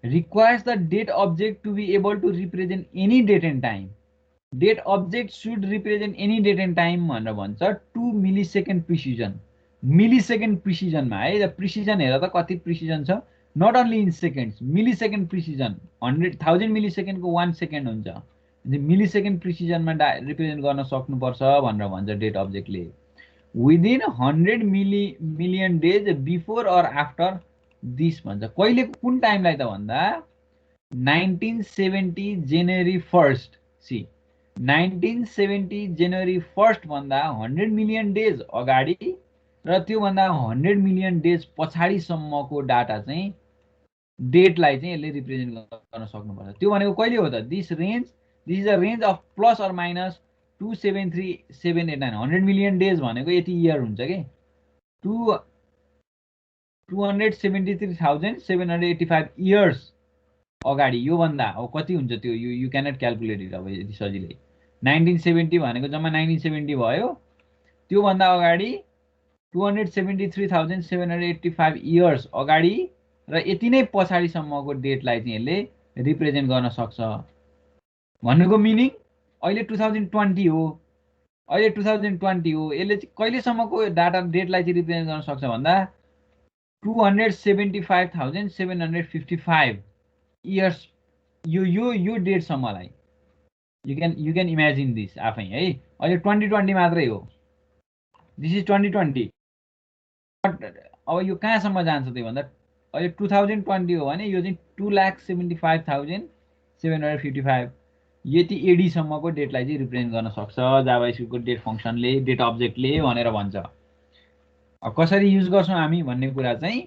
requires the date object to be able to represent any date and time date object should represent any date and time भनेर भन्छ 2 मिलिसेकेन्ड प्रिसिजन मिलिसेकेन्ड प्रिसिजनमा है प्रिसिजन हेर त कति प्रिसिजन छ not only in seconds millisecond precision 100,000 मिलिसेकेन्डको 1 सेकेन्ड हुन्छ millisecond प्रिसिजनमा रिप्रेजेन्ट गर्न सक्नुपर्छ भनेर भन्छ डेट अब्जेक्टले within 100 million days before or after this भन्छ कहिले कुन टाइमलाई त भन्दा 1970 जनवरी 1 सी 1970 जनवरी 1 भन्दा 100 मिलियन डेज अगाडि र त्योभन्दा 100 मिलियन डेज पछाडिसम्मको डाटा चाहिँ डेटलाई चाहिँ यसले रिप्रेजेन्ट गर्न सक्नुपर्छ त्यो भनेको कहिले हो त this is a range of plus or minus 273,789 100 million days भनेको यति इयर हुन्छ के 273,785 इयर्स अगाडि योभन्दा अब कति हुन्छ त्यो यु क्यानट क्यालकुलेट इट अब यति सजिलै 1970 भनेको जम्मा 1970 भयो त्योभन्दा अगाडि 273,785 इयर्स अगाडि र यति नै पछाडिसम्मको डेटलाई चाहिँ यसले रिप्रेजेन्ट गर्न सक्छ भन्नुको मिनिङ अहिले 2020 हो अहिले 2020 हो यसले चाहिँ कहिलेसम्मको डाटा डेटलाई चाहिँ रिप्रेजेन्ट गर्न सक्छ भन्दा 275,755 इयर्स यो डेटसम्मलाई यु क्यान इमेजिन दिस आफै है अहिले 2020 मात्रै हो दिस इज 2020 अब यो कहाँसम्म जान्छ त्यही भन्दा अहिले 2020 हो भने यो चाहिँ 2,75,755 यति एडीसम्मको डेटलाई चाहिँ रिप्रेजेन्ट गर्न सक्छ जाभास्क्रिप्टको डेट फङ्सनले डेट अब्जेक्टले भनेर भन्छ अब कसरी युज गर्छौँ हामी भन्ने कुरा चाहिँ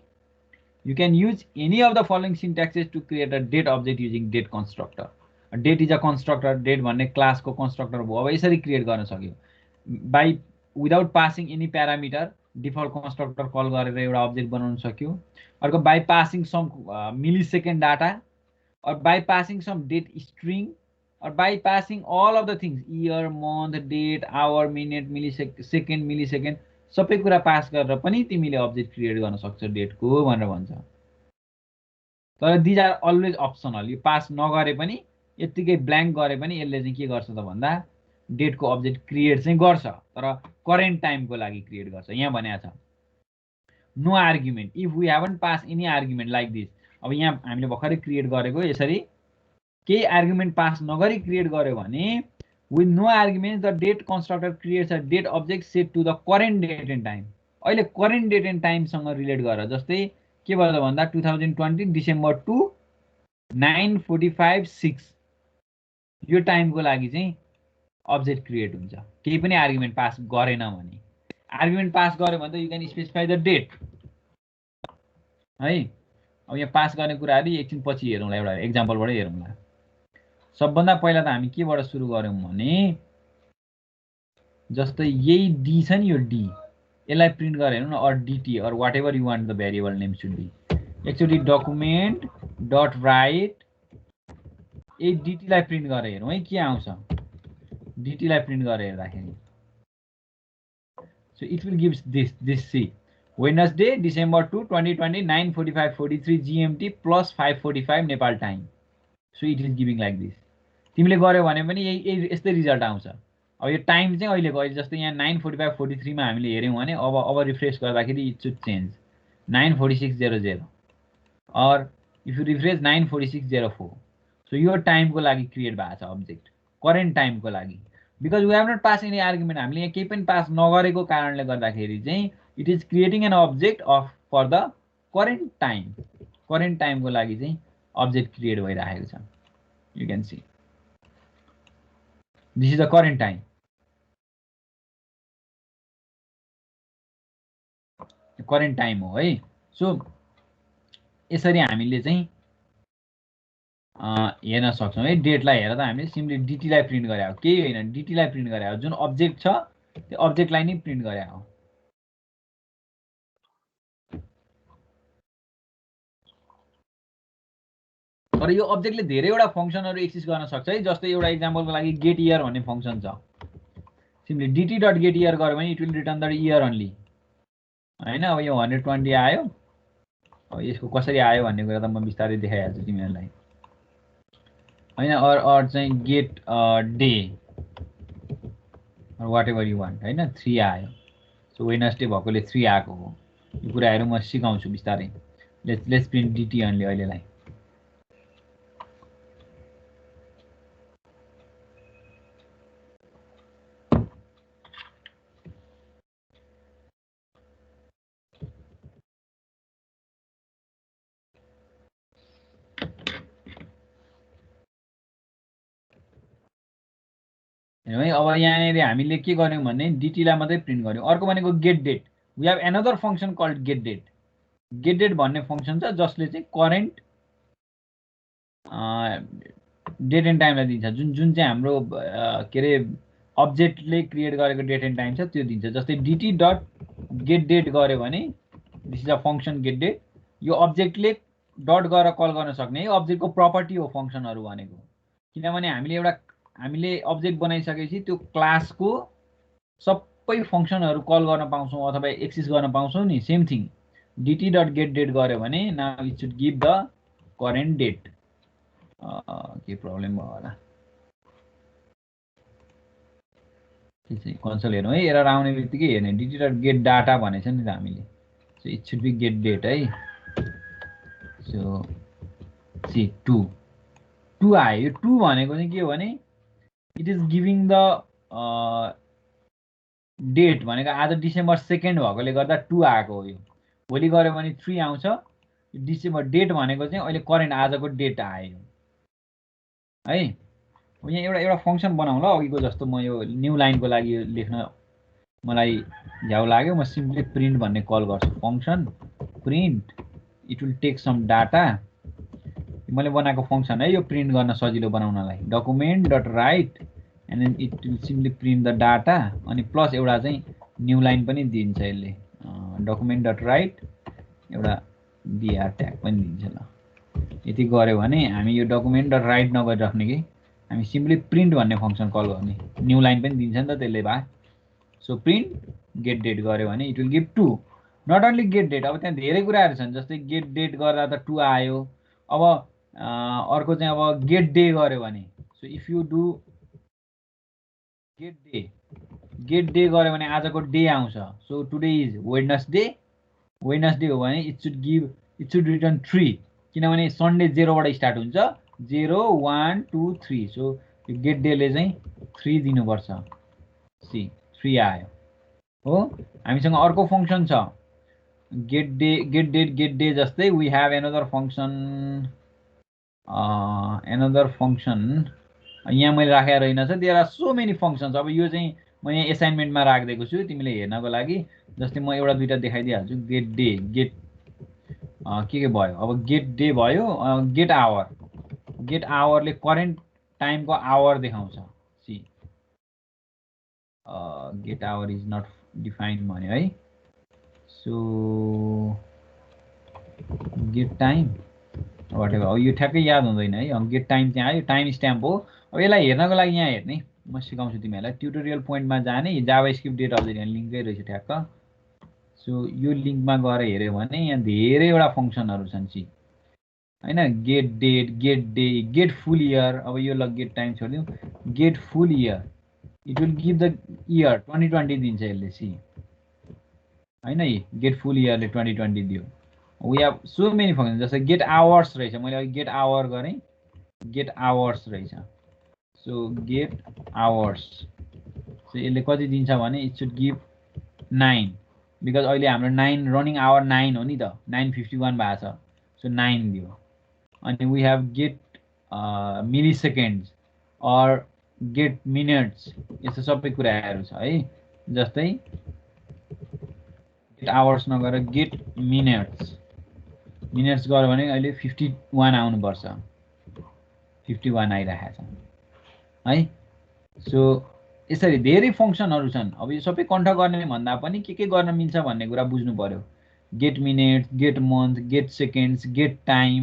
you can use any of the following syntaxes to create a date object using date constructor date is a constructor date भन्ने क्लासको कन्स्ट्रक्टर भयो अब यसरी क्रिएट गर्न सक्यो by without passing any parameter default constructor call गरेर एउटा object बनाउन सक्यो अर्को by passing some millisecond data or by passing some date string or by passing all of the things year month date hour minute millisecond सबै कुरा pass गरेर पनि तिमीले अब्जेक्ट क्रिएट गर्न सक्छौ डेटको भनेर भन्छ तर दिज आर अलवेज अप्सनल यो पास नगरे पनि यतिकै ब्ल्याङ्क गरे पनि यसले चाहिँ के गर्छ त भन्दा डेटको अब्जेक्ट क्रिएट चाहिँ गर्छ तर करेन्ट टाइमको लागि क्रिएट गर्छ यहाँ भनेको छ no argument if we haven't pass any argument like this अब यहाँ हामीले भर्खरै क्रिएट गरेको यसरी केही आर्गुमेन्ट पास नगरी क्रिएट गर्यो भने with no argument the date constructor creates a date object set to the current date and time अहिले करेन्ट डेट एन्ड टाइमसँग रिलेट गरेर जस्तै के भयो त भन्दा 2020 डिसेम्बर 2 9:45 यो टाइमको लागि चाहिँ अब्जेक्ट क्रिएट हुन्छ केही पनि आर्गुमेन्ट पास गरेन भने आर्गुमेन्ट पास गर्यो भने त you can specify the date है अब यहाँ पास गर्ने कुराहरू एकछिन पछि हेरौँला एउटा एक्जाम्पलबाटै हेरौँला सबभन्दा पहिला त हामी केबाट सुरु गऱ्यौँ भने जस्तै यही डी छ नि यो डी यसलाई प्रिन्ट गरेर हेर्नु न or DT or whatever you want the variable name should be एकचोटि डकुमेन्ट डट राइट यही डिटीलाई प्रिन्ट गरेर हेरौँ है के आउँछ डिटीलाई प्रिन्ट गरेर हेर्दाखेरि so it will gives this see Wednesday, December 2, 2020, 9:45:43 GMT plus 5:45 Nepal time. So it is giving like this. तिमीले गर्यो भने पनि यही यस्तै रिजल्ट आउँछ अब यो टाइम चाहिँ अहिलेको अहिले जस्तै यहाँ 9:45:43 मा हामीले हेर्यौँ भने अब रिफ्रेस गर्दाखेरि इट सुड चेन्ज 9:46:00 और इफ यु रिफ्रेस 9:46:04 सो यो टाइमको लागि क्रिएट भएको छ अब्जेक्ट करेन्ट टाइमको लागि because we have not pass any argument हामीले यहाँ केही पनि पास नगरेको कारणले गर्दाखेरि चाहिँ it is creating an object for the current time को लागि चाहिँ object create भइरहेको छ you can see this is the current time हो है सो यसरी हामीले चाहिँ हेर्न सक्छौँ है डेटलाई हेरेर त हामीले सिम्पली डिटीलाई प्रिन्ट गरे हो केही होइन डिटीलाई प्रिन्ट गरे हो जुन अब्जेक्ट छ त्यो अब्जेक्टलाई नै प्रिन्ट गरे हो तर यो अब्जेक्टले धेरैवटा फङ्सनहरु एक्सेस गर्न सक्छ है जस्तै एउटा एक्जाम्पलको लागि गेट इयर भन्ने फङ्सन छ simply dt dot get year गर्यो भने it will return the year only हैन अब यो 120 आयो अब यसको कसरी आयो भन्ने कुरा त म विस्तारै देखाइहाल्छु तिमीहरुलाई हैन अर चाहिँ get day whatever you want होइन 3 आयो सो वेडनेसडे भएकोले 3 आएको हो यो कुराहरू म सिकाउँछु बिस्तारै लेट्स प्रिन्ट डिटी अन्ली अहिलेलाई है अब यहाँनिर हामीले के गर्यौँ भने डिटीलाई मात्रै प्रिन्ट गर्यौँ अर्को भनेको get date we have another function called get date भन्ने फङ्सन छ जसले चाहिँ करेन्ट डेट एन्ड टाइमलाई दिन्छ जुन चाहिँ हाम्रो के अरे अब्जेक्टले क्रिएट गरेको डेट एन्ड टाइम छ त्यो दिन्छ जस्तै डिटी डट गेट डेट गऱ्यो भने this is a function get date यो अब्जेक्टले डट गरेर कल गर्न सक्ने है अब्जेक्टको प्रपर्टी हो फङ्सनहरू भनेको किनभने हामीले अब्जेक्ट बनाइसकेपछि त्यो क्लासको सबै फङ्सनहरू कल गर्न पाउँछौँ अथवा एक्सेस गर्न पाउँछौँ नि same thing DT dot get date गऱ्यो भने now it should give the current date के प्रब्लम भयो होला के चाहिँ कन्सोल हेर्नु है एरर आउने बित्तिकै हेर्ने डिटी डट गेट डाटा भनेछ नि त हामीले so it should be get date है सो सी 2 आयो यो 2 भनेको चाहिँ के हो भने it is giving the date भनेको आज डिसेम्बर 2 भएकोले गर्दा 2 आएको हो यो भोलि गऱ्यो भने 3 आउँछ डिसेम्बर डेट भनेको चाहिँ अहिले करेन्ट आजको डेट आयो है यहाँ एउटा फङ्सन बनाउँ ल अघिको जस्तो म यो न्यू लाइनको लागि लेख्न मलाई झ्याउ लाग्यो म सिम्पली प्रिन्ट भन्ने कल गर्छु function print it will take some data मैले बनाएको फङ्सन है यो प्रिन्ट गर्न सजिलो बनाउनलाई document dot write and then it will simply print the data अनि प्लस एउटा चाहिँ न्यू लाइन पनि दिन्छ यसले डकुमेन्ट डट राइट एउटा बिआर ट्याग पनि दिन्छ ल यति गऱ्यो भने हामी यो डकुमेन्ट डट राइट नगरिराख्ने कि हामी सिम्पली प्रिन्ट भन्ने फङ्सन कल गर्ने न्यू लाइन पनि दिन्छ नि त त्यसले भए सो प्रिन्ट गेट डेट गऱ्यो भने it will give 2 not only get date अब त्यहाँ धेरै कुराहरू छन् जस्तै गेट डेट गर्दा त 2 आयो अब अर्को चाहिँ अब गेट डे गऱ्यो भने so if you do get day गऱ्यो भने आजको डे आउँछ सो टुडे इज वेडनेसडे हो भने इट सुड रिटर्न 3 किनभने सन्डे 0 बाट स्टार्ट हुन्छ 0 1 2 3 सो यो गेट डेले चाहिँ 3 दिनुपर्छ सी 3 आयो हो हामीसँग अर्को फङ्सन छ गेट डे जस्तै वी हेभ एनदर फङ्सन यहाँ मैले राखेर रहेनछ there are so many functions अब यो चाहिँ म यहाँ एसाइनमेन्टमा राखिदिएको छु तिमीले हेर्नको लागि जस्तै म एउटा दुईटा देखाइदिइहाल्छु गेट डे गेट के भयो अब गेट डे भयो गेट आवरले करेन्ट टाइमको आवर देखाउँछ see get hour is not defined भन्यो है सो गेट टाइम वाटेभर अब यो ठ्याक्कै याद हुँदैन है गेट टाइम चाहिँ आयो टाइम स्ट्याम्प हो अब यसलाई हेर्नको लागि यहाँ हेर्ने म सिकाउँछु तिमीहरूलाई ट्युटोरियल पोइन्टमा जाने जाभास्क्रिप्ट डेटा अब्जेक्ट लिङ्कै रहेछ ठ्याक्क सो यो लिङ्कमा गएर हेऱ्यो भने यहाँ धेरैवटा फङ्सनहरू छन् सी होइन get date get day get full year अब यो ल गेट टाइम छोडिदिउँ get full year it will give the year 2020 दिन्छ यसले सी होइन गेट फुल इयरले 2020 दियो we have so many function जस्तै गेट आवर्स रहेछ मैले अघि गेट आवर गरेँ गेट आवर्स रहेछ सो गेट आवर्स सो यसले कति दिन्छ भने इट सुड गिभ 9 बिकज अहिले हाम्रो 9 रनिङ आवर 9 हो नि त 9:51 भएको छ सो 9 दियो अनि वी हेभ गेट मिली सेकेन्ड्स अर गेट मिनट्स यस्तो सबै कुराहरू छ है जस्तै गेट आवर्स नगरेर गेट मिनट्स गऱ्यो भने अहिले 51 आउनुपर्छ 51 आइरहेको छ है सो यसरी धेरै फङ्सनहरू छन् अब यो सबै कन्ठ गर्ने भन्दा पनि के गर्न मिल्छ भन्ने कुरा बुझ्नु पर्यो get minutes get month get seconds get time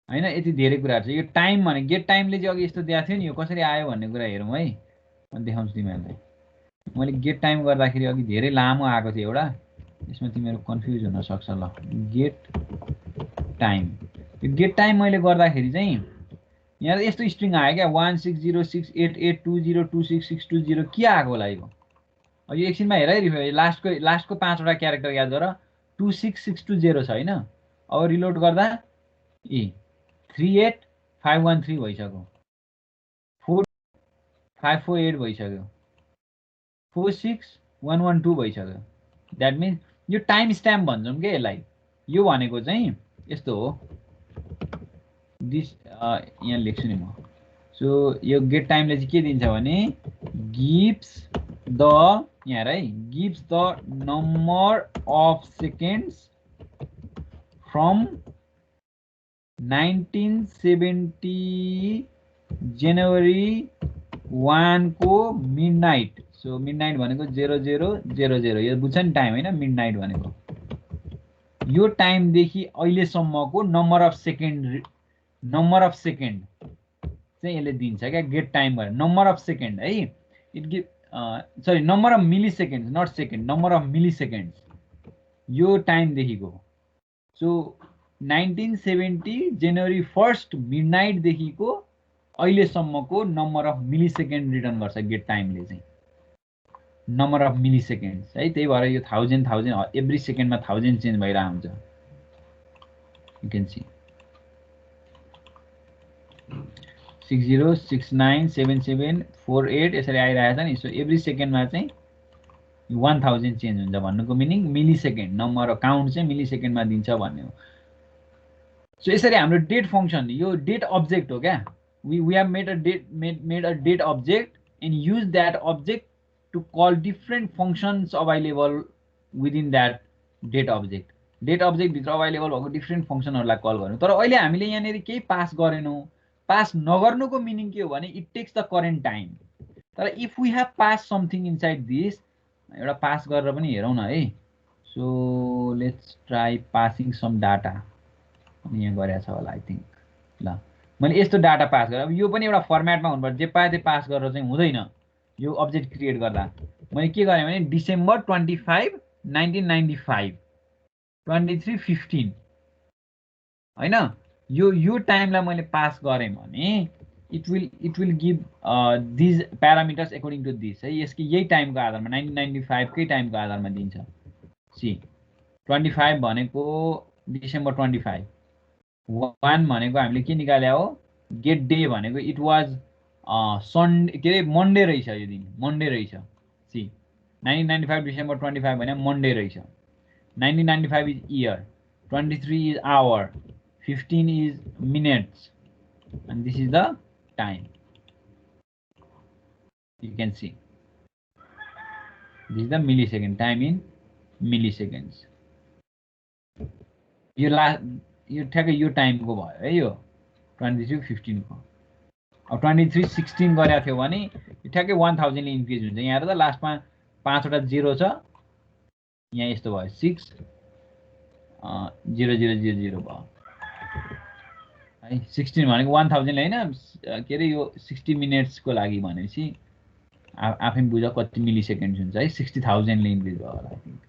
होइन यति धेरै कुराहरू छ यो टाइम भने गेट टाइमले चाहिँ अघि यस्तो दिएको थियो नि यो कसरी आयो भन्ने कुरा हेरौँ है म देखाउँछु तिमीहरूलाई मैले गेट टाइम गर्दाखेरि अघि धेरै लामो आएको थियो एउटा यसमा तिमीहरू कन्फ्युज हुनसक्छ ल गेट टाइम यो गेट टाइम मैले गर्दाखेरि चाहिँ यहाँ यस्तो स्ट्रिङ आयो क्या 16068820266206 के आएको होला यो यो एकछिनमा हेर है लास्टको 5वटा क्यारेक्टर याद गर 26620 छ होइन अब रिलोड गर्दा 38513 भइसक्यो 4548 भइसक्यो 46112 भइसक्यो द्याट मिन्स यो टाइम स्ट्याम्प भन्छौँ क्या यसलाई यो भनेको चाहिँ यस्तो हो यहाँ लेख्छु नि म सो यो गेट टाइमले चाहिँ के दिन्छ भने गिभ्स द यहाँ है gives the number of seconds from 1970 जनवरी 1 को मिडनाइट सो मिडनाइट भनेको 0000 यो बुझ्छ नि टाइम होइन मिडनाइट भनेको यो टाइमदेखि अहिलेसम्मको नम्बर अफ सेकेन्ड चाहिँ यसले दिन्छ क्या गेट टाइम गरेर नम्बर अफ सेकेन्ड है it give sorry number of milliseconds not second number of milliseconds यो टाइमदेखिको सो 1970 जनवरी 1 मिडनाइटदेखिको अहिलेसम्मको number of millisecond return गर्छ गेट टाइमले चाहिँ नम्बर अफ मिली सेकेन्ड्स है त्यही भएर यो 1000 एभ्री सेकेन्डमा 1000 चेन्ज भइरहेको हुन्छ यु क्यान सी 60697748 यसरी आइरहेछ नि सो एभ्री सेकेन्डमा चाहिँ 1000 चेन्ज हुन्छ भन्नुको मिनिङ मिली सेकेन्ड नम्बर काउन्ट चाहिँ मिली सेकेन्डमा दिन्छ भन्ने हो सो यसरी हाम्रो डेट फङ्सन यो डेट अब्जेक्ट हो क्या we have made a date object and use that object to call different functions available within that date object भित्र available भएको different functionहरुलाई कल गर्नु तर अहिले हामीले यहाँनेरि केही पास गरेनौं पास नगर्नुको मिनिङ के हो भने it takes the current time तर if we have passed something inside this एउटा पास गरेर पनि हेरौं न है so let's try passing some data अनि यहाँ गरेछ होला I think ल मैले यस्तो डाटा पास गरेँ अब यो पनि एउटा फर्मेटमा हुनुपर्छ जे पाए त्यही पास गरेर चाहिँ हुँदैन यो अब्जेक्ट क्रिएट गर्दा मैले के गरेँ भने डिसेम्बर 25 1995 23:15 हैन यो टाइमलाई मैले पास गरेँ भने it will give this parameters according to this है यसको यही टाइमको आधारमा 1995 कै टाइमको आधारमा दिन्छ सी 25 भनेको डिसेम्बर 25 1 भनेको हामीले के निकाले हो गेट डे भनेको इट वाज सन्डे के रे मन्डे रहेछ यो दिन मन्डे रहेछ सी 1995 डिसेम्बर 25 भने मन्डे रहेछ 1995 is year 23 is hour 15 is minutes and this is the time you can see this is the millisecond time in milliseconds यो ठ्याक्कै यो टाइमको भयो है यो 23:15 को अब 23:16 गरेको थियो भने यो ठ्याक्कै 1000 ले इन्क्रिज हुन्छ यहाँ त लास्टमा 5 वटा 0 छ यहाँ यस्तो भयो 6 0000 भयो है 16 भनेको 1000 ले हैन के रे यो 60 मिनेट्स को लागि भनेपछि आफै बुझ कति मिली सेकेन्ड्स हुन्छ है 60000 ले इन्क्रिज भयो होला I think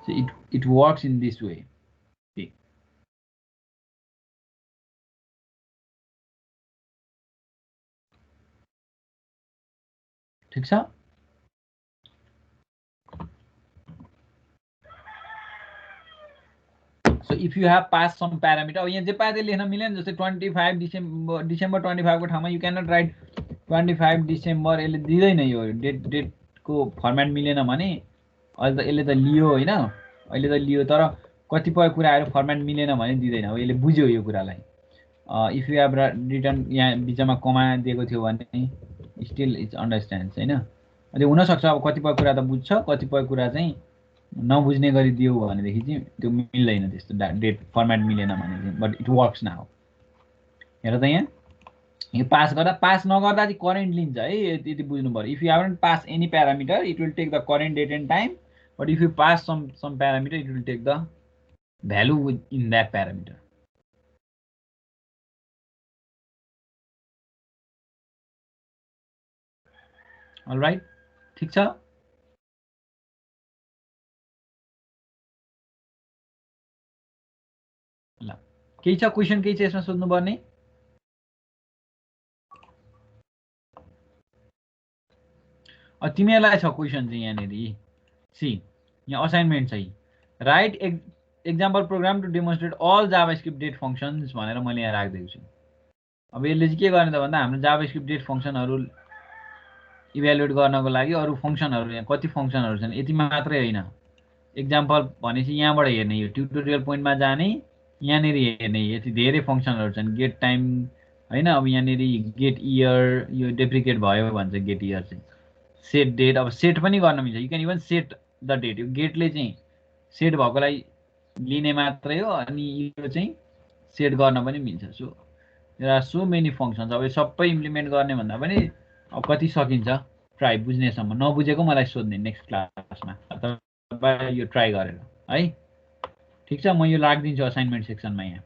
So it works in this way. Okay. ठीक छ So if you have passed some parameter अब यहाँ जे पाए त्यही लेख्न मिलेन जस्तै 25 डिसेम्बर 25 को ठाउँमा you cannot write 25 डिसेम्बर यसले दिदैन यो डेट को फर्मेट मिलेन भने अहिले त यसले त लियो हैन अहिले त लियो तर कतिपय कुराहरु फर्मेट मिलेन भने दिदैन अब यसले बुझ्यो यो कुरालाई इफ यु हैव रिटर्न यहाँ बिचमा कमा दिएको थियो भने स्टिल इट्स अन्डरस्ट्यान्ड्स हैन अहिले हुन सक्छ अब कतिपय कुरा त बुझ्छ कतिपय कुरा चाहिँ नबुझ्ने गरी दियो भनेदेखि चाहिँ त्यो मिल्दैन त्यस्तो डेट फर्मेट मिलेन भने चाहिँ बट इट वर्क्स नाउ हेर त यहाँ यो पास गर्दा पास नगर्दा चाहिँ करेन्ट लिन्छ है यति बुझ्नु पर्यो if you haven't pass any parameter it will take the current date and time but if you pass some parameter it will take the value in that parameter all right ठीक छ ल केही छ क्वेसन, केही छ यसमा सोध्नुपर्ने? तिमीहरूलाई छ क्वेसन चाहिँ यहाँनिर सी, यहाँ असाइनमेन्ट छ। Write example program to demonstrate all JavaScript date functions भनेर मैले यहाँ राखिदिएको छु। अब यसले चाहिँ के गर्ने त भन्दा हाम्रो जाभास्क्रिप्ट डेट फङ्सनहरू इभ्यालुएट गर्नको लागि अरू फङ्सनहरू, यहाँ कति फङ्सनहरू छन्, यति मात्रै होइन। एक्जाम्पल भनेपछि यहाँबाट हेर्ने, यो ट्युटोरियल पोइन्टमा जाने, यहाँनिर हेर्ने, यति धेरै फङ्सनहरू छन्। गेट टाइम होइन, अब यहाँनिर गेट इयर, यो डेप्रिकेट भयो भन्छ गेट इयर चाहिँ। सेट डेट, अब सेट पनि गर्न मिल्छ, you can even set the date. यो गेटले चाहिँ सेट भएकोलाई लिने मात्रै हो, अनि यो चाहिँ सेट गर्न पनि मिल्छ। So there are so many functions. अब यो सबै इम्प्लिमेन्ट गर्ने भन्दा पनि अब कति सकिन्छ ट्राई बुझ्नेसम्म, नबुझेको मलाई सोध्ने नेक्स्ट क्लासमा, अथवा यो ट्राई गरेर है। ठिक छ, म यो राखिदिन्छु असाइनमेन्ट सेक्सनमा यहाँ।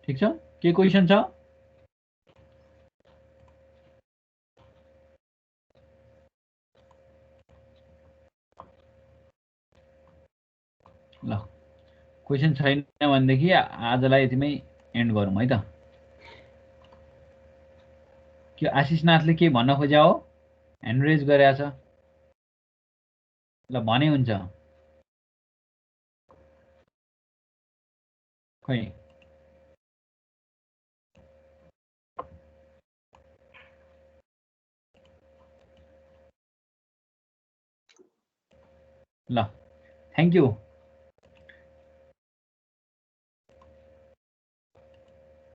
ठिक छ, के क्वेसन छ? ल क्वेसन छैन भनेदेखि आजलाई यतिमै एन्ड गरौँ है त। के आशिषनाथले के भन्न खोज्या हो? ह्यान्ड रेज गरेछ। ल भने हुन्छ। खै ल, थ्याङ्क यू।